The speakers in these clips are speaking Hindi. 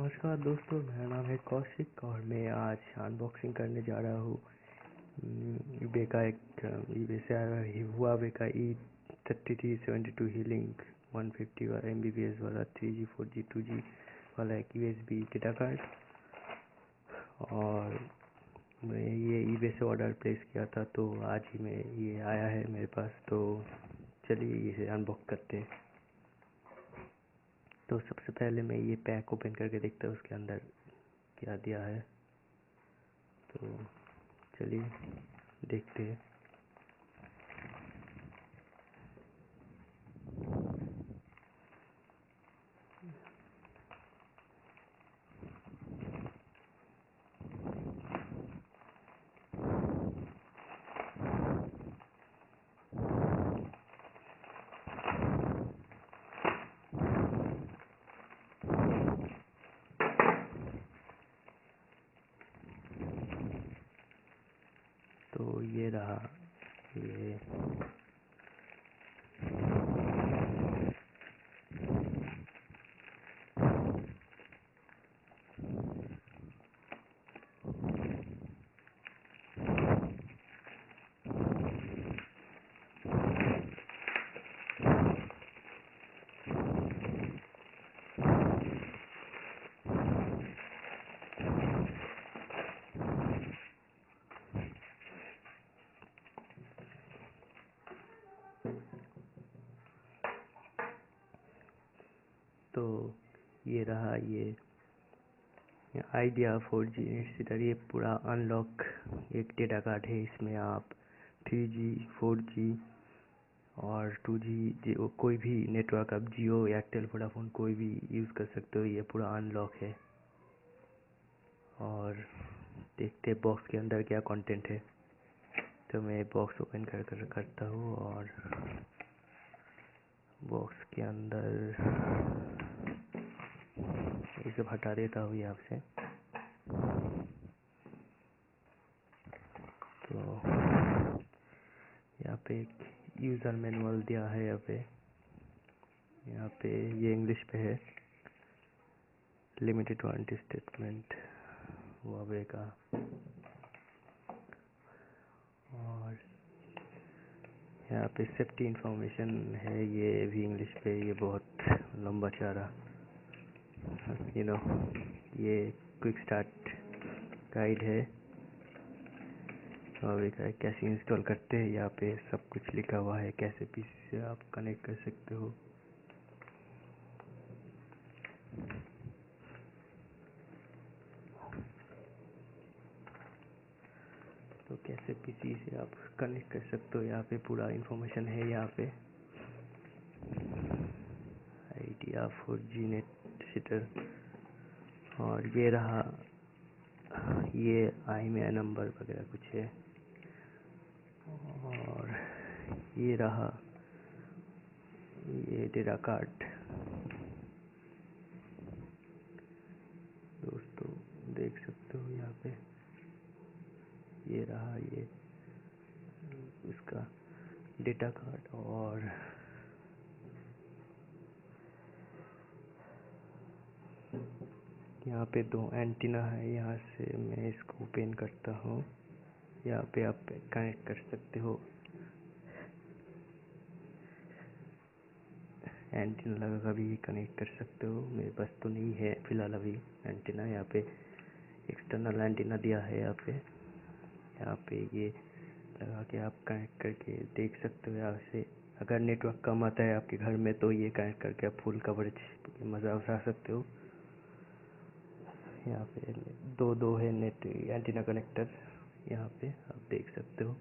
नमस्कार दोस्तों, मेरा नाम है कौशिक और मैं आज अनबॉक्सिंग करने जा रहा हूँ eBay का एक eBay से आया Huawei का E3372 हीलिंग 150 वाला MBPS वाला 3G 4G 2G वाला एक USB डेटा कार्ड। और मैं ये eBay से ऑर्डर प्लेस किया था, तो आज ही में ये आया है मेरे पास। तो चलिए इसे अनबॉक्स करते हैं। तो सबसे पहले मैं ये पैक ओपन करके देखता हूँ उसके अंदर क्या दिया है। तो चलिए देखते हैं। तो ये रहा ये तो ये रहा ये आइडिया 4G इंस्टीटर। ये पूरा अनलॉक एक डेटा कार्ड है। इसमें आप 3G 4G और 2G कोई भी नेटवर्क आप जियो एयरटेल वोडाफोन कोई भी यूज़ कर सकते हो। ये पूरा अनलॉक है। और देखते हैं बॉक्स के अंदर क्या कंटेंट है। तो मैं बॉक्स ओपन करता हूँ और बॉक्स के अंदर इसे हटा देता हूँ यहाँ से। तो यहाँ पे एक यूज़र मैनुअल दिया है। यहाँ पे ये इंग्लिश पे है। लिमिटेड वारंटी स्टेटमेंट Huawei का। और यहाँ पे सेफ्टी इंफॉर्मेशन है, ये भी इंग्लिश पे। ये बहुत लंबा चौड़ा ये क्विक स्टार्ट गाइड है Huawei का। कैसे इंस्टॉल करते हैं यहाँ पे सब कुछ लिखा हुआ है। कैसे पीसी से आप कनेक्ट कर सकते हो। तो कैसे पीसी से आप कनेक्ट कर सकते हो, यहाँ पे पूरा इंफॉर्मेशन है। यहाँ पे आइडिया 4G नेट सीटर। और ये रहा ये aeya नंबर वगैरह कुछ है। और ये रहा ये डेटा कार्ड। दोस्तों देख सकते हो यहाँ पे ये रहा ये इसका डेटा कार्ड। और यहाँ पे दो एंटीना है। यहाँ से मैं इसको ओपन करता हूँ। यहाँ पे आप कनेक्ट कर सकते हो। एंटीना लगा भी कनेक्ट कर सकते हो। मेरे पास तो नहीं है फिलहाल अभी एंटीना। यहाँ पे एक्सटर्नल एंटीना दिया है। यहाँ पे ये लगा के आप कनेक्ट करके देख सकते हो। यहाँ से अगर नेटवर्क कम आता है आपके घर में तो ये कनेक्ट करके आप फुल कवरेज मज़ा उठा सकते हो। यहाँ पे दो है नेट एंटीना कनेक्टर। यहाँ पे आप देख सकते हो।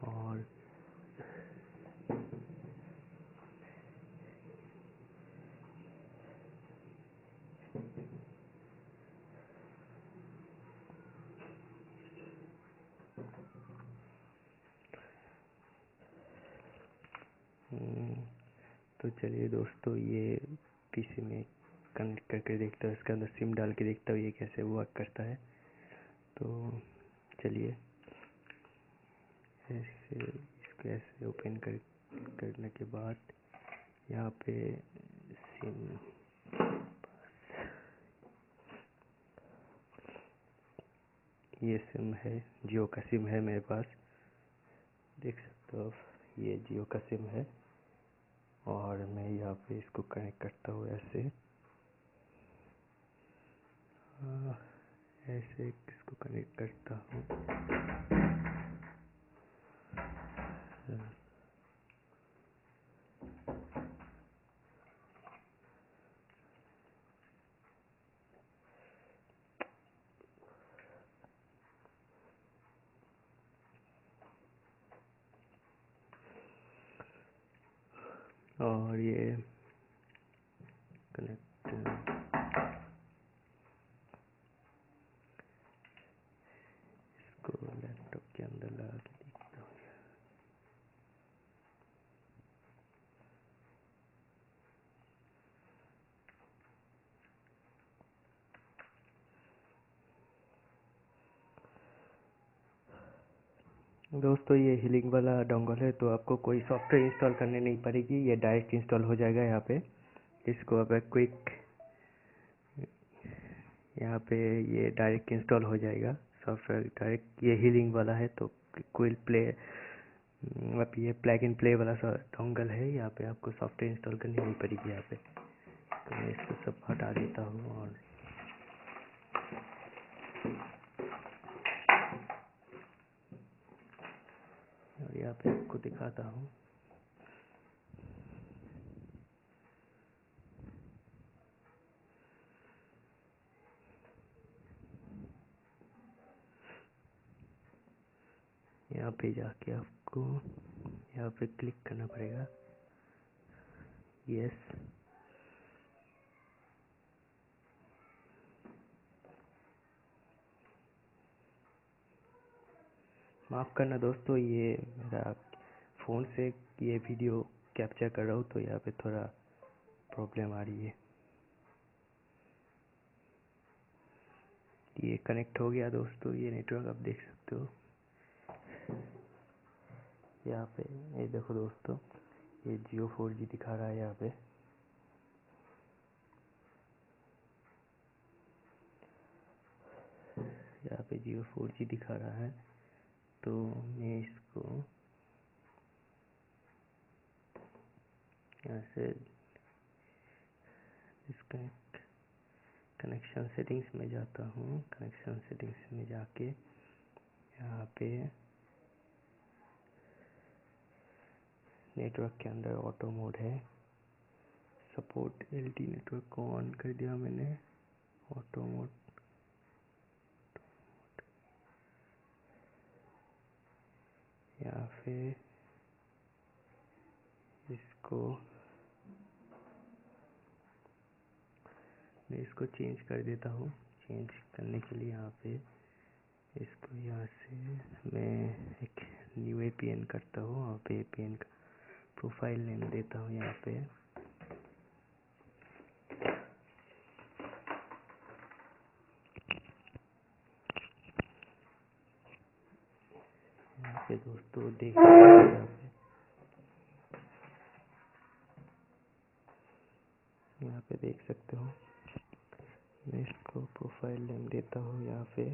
और तो चलिए दोस्तों ये पीसी में कनेक्ट करके देखता हूँ। इसके अंदर सिम डाल के देखता हूँ ये कैसे वर्क करता है। तो चलिए इसको ऐसे ओपन करने के बाद यहाँ पे सिम ये सिम है, जियो का सिम है मेरे पास, देख सकते हो आप। ये जियो का सिम है और मैं यहाँ पे इसको कनेक्ट करता हूँ ऐसे। ऐसे इसको कनेक्ट करता हूँ। और ये कनेक्ट, इसको लैपटॉप के अंदर लगा के देखता हूँ। दोस्तों ये हीलिंग वाला डोंगल है, तो आपको कोई सॉफ्टवेयर इंस्टॉल करने नहीं पड़ेगी, ये डायरेक्ट इंस्टॉल हो जाएगा यहाँ पे। इसको अब क्विक, यहाँ पे ये डायरेक्ट इंस्टॉल हो जाएगा सॉफ्टवेयर डायरेक्ट। ये हीलिंग वाला है तो क्विक प्ले, अब ये प्लग इन प्ले वाला डोंगल है, यहाँ पे आपको सॉफ्टवेयर इंस्टॉल करनी नहीं पड़ेगी यहाँ पे। तो मैं इसको सब हटा देता हूँ और यहाँ पे आपको दिखाता हूँ। यहाँ पे जाके आपको यहाँ पे क्लिक करना पड़ेगा, यस। माफ़ करना दोस्तों, ये मेरा फ़ोन से ये वीडियो कैप्चर कर रहा हूँ तो यहाँ पे थोड़ा प्रॉब्लम आ रही है। ये कनेक्ट हो गया दोस्तों, ये नेटवर्क आप देख सकते हो यहाँ पे। ये देखो दोस्तों, ये जियो 4G दिखा रहा है यहाँ पे। यहाँ पे जियो 4G दिखा रहा है, तो मैं इसको यहाँ से डिस्कनेक्ट, कनेक्शन सेटिंग्स में जाता हूँ। कनेक्शन सेटिंग्स में जाके यहाँ पे नेटवर्क के अंदर ऑटो मोड है, सपोर्ट LT नेटवर्क को ऑन कर दिया मैंने। ऑटो मोड, यहाँ पे इसको मैं इसको चेंज कर देता हूँ। चेंज करने के लिए यहाँ पे इसको यहाँ से मैं एक न्यू APN करता हूँ। यहाँ पे APN का प्रोफाइल नेम देता हूँ। यहाँ पे दोस्तों देख सकते हो, यहाँ पे देख सकते हो, मैं इसको प्रोफाइल नेम देता हूँ यहाँ पे।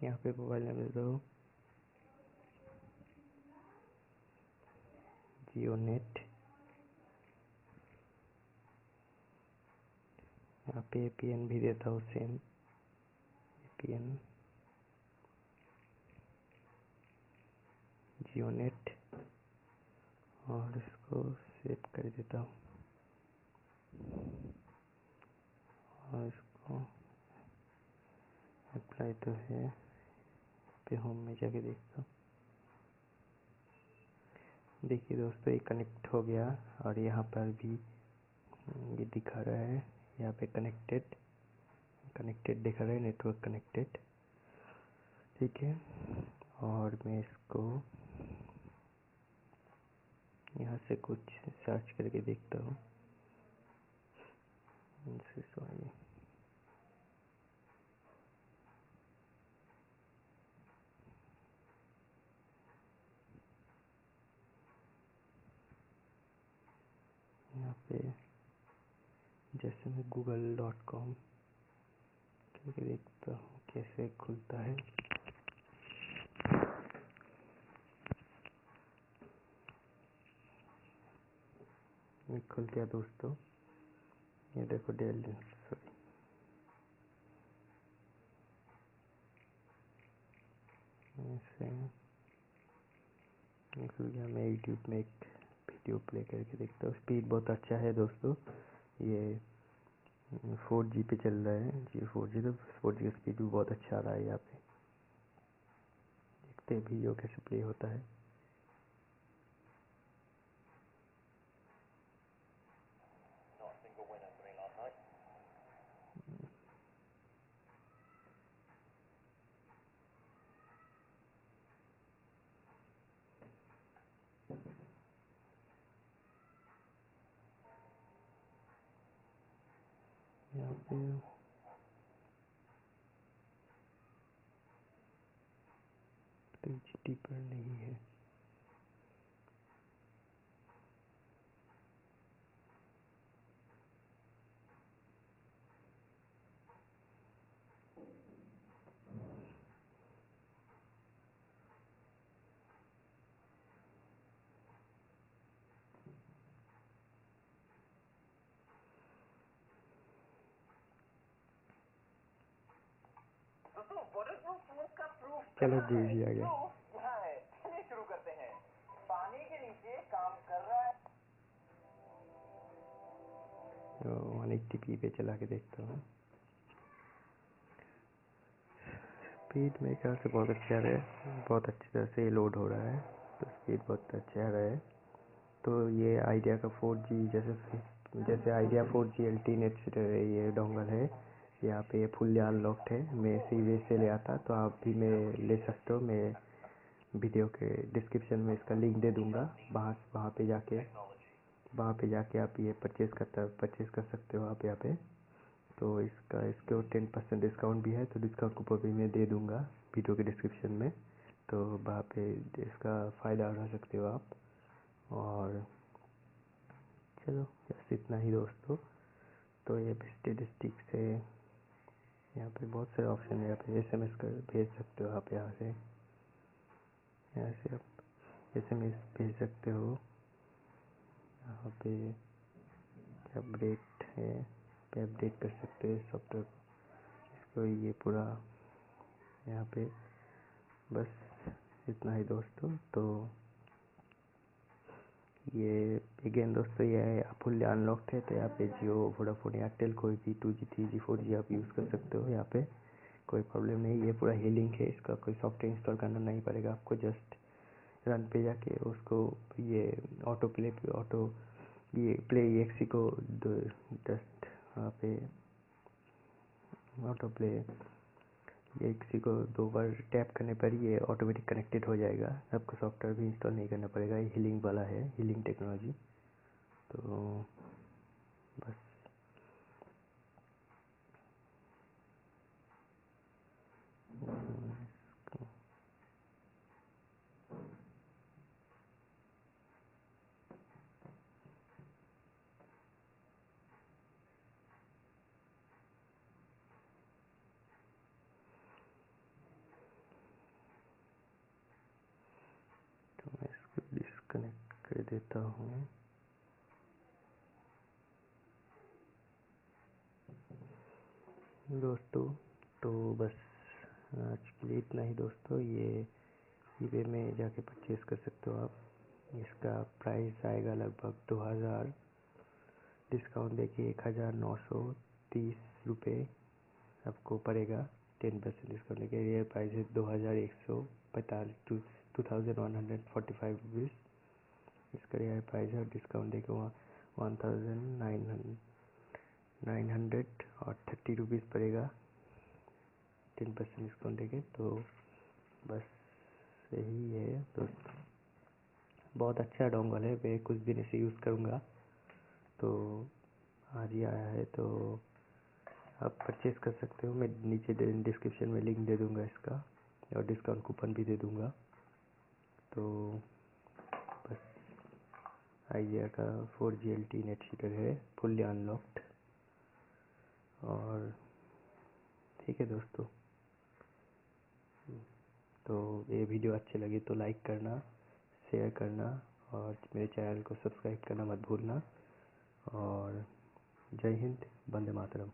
यहाँ पे मोबाइल नंबर दो, जियो नेट। यहाँ पे APN भी देता हूँ, सेम APN जियो नेट। और इसको सेव कर देता हूँ और इसको अप्लाई तो है पे होम में जाके देखता हूँ। देखिए दोस्तों, ये कनेक्ट हो गया और यहाँ पर भी ये दिखा रहा है, यहाँ पे कनेक्टेड दिखा रहा है, नेटवर्क कनेक्टेड। ठीक है, और मैं इसको यहाँ से कुछ सर्च करके देखता हूँ। सॉरी, यहाँ पे जैसे मैं google.com करके देखता हूँ कैसे खुलता है। ये खुल गया दोस्तों, ये देखो सॉरी, ऐसे खुल गया। मैं यूट्यूब में एक वीडियो प्ले करके देखता हूँ। स्पीड बहुत अच्छा है दोस्तों, ये 4G पे चल रहा है जी। 4G तो 4G का स्पीड भी बहुत अच्छा आ रहा है। यहाँ पे देखते हैं वीडियो कैसे प्ले होता है। यहाँ पे 3GT पर नहीं है। चलो जी आ गया। शुरू करते हैं। पानी के नीचे काम कर रहा है। 180p पे चला के देखता हूँ। स्पीड मेरे ख्याल से बहुत अच्छा है, बहुत अच्छी तरह से लोड हो रहा है, तो स्पीड बहुत अच्छा आ रहा है। तो ये आइडिया का 4G जैसे आइडिया 4G अल्टीनेट ये डोंगल है, यहाँ पे ये फुल्ली अनलॉक्ड है। मैं सीधे से ले आता तो आप भी मैं ले सकते हो। मैं वीडियो के डिस्क्रिप्शन में इसका लिंक दे दूँगा, वहाँ पे जाके आप ये परचेज़ कर सकते हो आप यहाँ पे। तो इसके 10% डिस्काउंट भी है, तो डिस्काउंट कूपन भी मैं दे दूँगा वीडियो के डिस्क्रिप्शन में, तो वहाँ पे इसका फ़ायदा उठा सकते हो आप। और चलो बस इतना ही दोस्तों। तो ये स्टैटिस्टिक से यहाँ पे बहुत सारे ऑप्शन है। यहाँ पे SMS कर भेज सकते हो आप, यहाँ से आप SMS भेज सकते हो। यहाँ पे अपडेट है, पे अपडेट कर सकते हो सॉफ्टवेयर को। इसको ये पूरा यहाँ पे बस इतना ही दोस्तों। तो ये अगेन दोस्तों, ये है फुल्ली अनलॉक्ड है, तो यहाँ पे जियो, वोडाफोन, एयरटेल कोई भी 2G 3G 4G आप यूज़ कर सकते हो। यहाँ पे कोई प्रॉब्लम नहीं। ये पूरा हीलिंग है, इसका कोई सॉफ्टवेयर इंस्टॉल करना नहीं पड़ेगा आपको। जस्ट रन पे जाके उसको ये ये प्ले एक्सी को जस्ट वहाँ पे ऑटो प्ले ये किसी को 2 बार टैप करने पर ये ऑटोमेटिक कनेक्टेड हो जाएगा। आपको सॉफ्टवेयर भी इंस्टॉल नहीं करना पड़ेगा। ये हीलिंग वाला है, हीलिंग टेक्नोलॉजी। तो बस इसको तो मैं इसको डिस्कनेक्ट कर देता हूँ दोस्तों। तो बस आज के लिए इतना ही दोस्तों। ये eBay में जाके परचेज़ कर सकते हो आप। इसका प्राइस आएगा लगभग 2000, डिस्काउंट देखिए 1930 रुपये आपको पड़ेगा। 10% डिस्काउंट देखिए, रियल प्राइस है 2145, 2145 रुपीज़ इसका रियल प्राइस है। डिस्काउंट देखिए वहाँ 1930 रुपीज़ पड़ेगा 10% डिस्काउंट देके। तो बस यही है दोस्तों, बहुत अच्छा डोंगल है, मैं कुछ दिन इसे यूज़ करूँगा तो आज ही आया है, तो आप परचेज़ कर सकते हो। मैं नीचे डिस्क्रिप्शन में लिंक दे दूँगा इसका, और डिस्काउंट कूपन भी दे दूँगा। तो बस aeya का 4G LTE नेट शीटर है, फुल्ली अनलॉक्ड। और ठीक है दोस्तों, तो ये वीडियो अच्छी लगी तो लाइक करना, शेयर करना, और मेरे चैनल को सब्सक्राइब करना मत भूलना। और जय हिंद, वंदे मातरम।